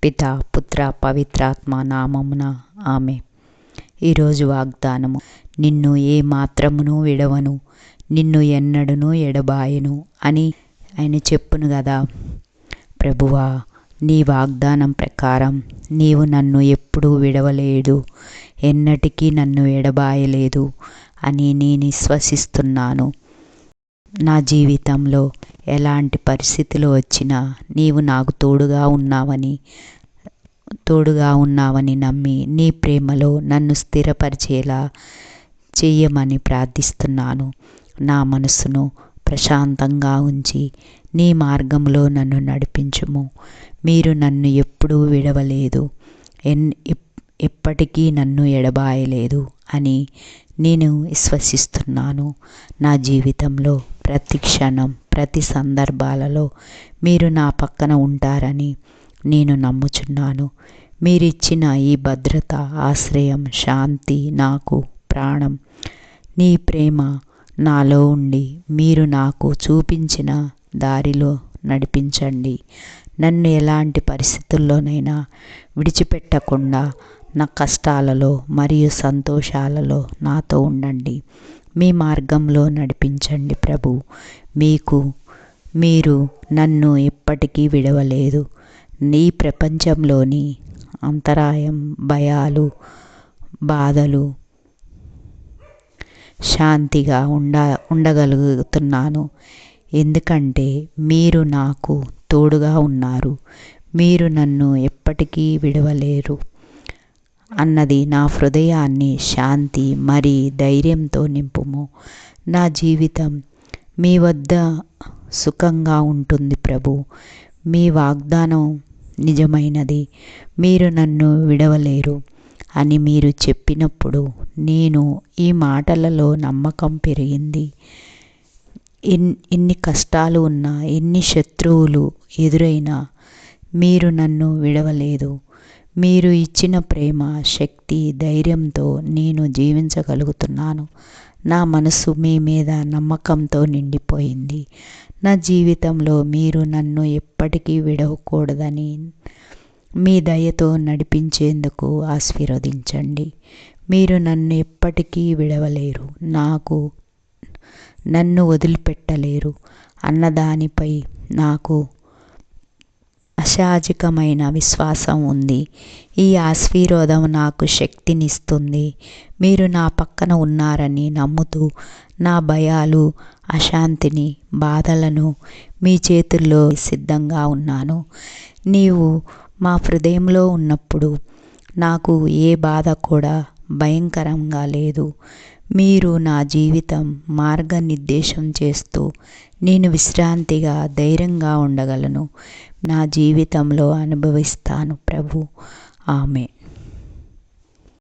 పిత పుత్ర పవిత్రాత్మ నామమున ఆమె. ఈరోజు వాగ్దానము: నిన్ను ఏ మాత్రమును విడవను, నిన్ను ఎన్నడను ఎడబాయను అని ఆయన చెప్పును కదా. ప్రభువా, నీ వాగ్దానం ప్రకారం నీవు నన్ను ఎప్పుడూ విడవలేదు, ఎన్నటికీ నన్ను ఎడబాయలేదు అని నేను విశ్వసిస్తున్నాను. నా జీవితంలో ఎలాంటి పరిస్థితులు వచ్చినా నీవు నాకు తోడుగా ఉన్నావని నమ్మి నీ ప్రేమలో నన్ను స్థిరపరిచేలా చెయ్యమని ప్రార్థిస్తున్నాను. నా మనసును ప్రశాంతంగా ఉంచి నీ మార్గంలో నన్ను నడిపించుము. మీరు నన్ను ఎప్పుడూ విడవలేదు, ఎప్పటికీ నన్ను ఎడబాయలేదు అని నేను విశ్వసిస్తున్నాను. నా జీవితంలో ప్రతి క్షణం, ప్రతి సందర్భాలలో మీరు నా పక్కన ఉంటారని నేను నమ్ముచున్నాను. మీరిచ్చిన ఈ భద్రత, ఆశ్రయం, శాంతి నాకు ప్రాణం. నీ ప్రేమ నాలో ఉండి మీరు నాకు చూపించిన దారిలో నడిపించండి. నన్ను ఎలాంటి పరిస్థితుల్లోనైనా విడిచిపెట్టకుండా నా కష్టాలలో మరియు సంతోషాలలో నాతో ఉండండి. మీ మార్గంలో నడిపించండి ప్రభు. మీరు నన్ను ఎప్పటికీ విడవలేదు. నీ ప్రపంచంలోని అంతరాయం, భయాలు, బాధలు శాంతిగా ఉండగలుగుతున్నాను. ఎందుకంటే మీరు నాకు తోడుగా ఉన్నారు. మీరు నన్ను ఎప్పటికీ విడవలేరు అన్నది నా హృదయాన్ని శాంతి మరి ధైర్యంతో నింపుము. నా జీవితం మీ వద్ద సుఖంగా ఉంటుంది ప్రభు. మీ వాగ్దానం నిజమైనది. మీరు నన్ను విడవలేరు అని మీరు చెప్పినప్పుడు నేను ఈ మాటలలో నమ్మకం పెరిగింది. ఎన్ని కష్టాలు ఉన్నా, ఎన్ని శత్రువులు ఎదురైనా మీరు నన్ను విడవలేదు. మీరు ఇచ్చిన ప్రేమ, శక్తి, ధైర్యంతో నేను జీవించగలుగుతున్నాను. నా మనసు మీ మీద నమ్మకంతో నిండిపోయింది. నా జీవితంలో మీరు నన్ను ఎప్పటికీ విడవకూడదని మీ దయతో నడిపించేందుకు ఆశీర్వదించండి. మీరు నన్ను ఎప్పటికీ విడవలేరు, నన్ను వదిలిపెట్టలేరు అన్నదానిపై నాకు అశాజికమైన విశ్వాసం ఉంది. ఈ ఆశీర్వాదం నాకు శక్తినిస్తుంది. మీరు నా పక్కన ఉన్నారని నమ్ముతూ నా భయాలు, అశాంతిని, బాధలను మీ చేతుల్లో సిద్ధంగా ఉన్నాను. నీవు మా హృదయంలో ఉన్నప్పుడు నాకు ఏ బాధ కూడా భయంకరంగా లేదు. మీరు నా జీవితం మార్గనిర్దేశం చేస్తూ నేను విశ్రాంతిగా, ధైర్యంగా ఉండగలను. నా జీవితంలో అనుభవిస్తాను ప్రభు. ఆమెన్.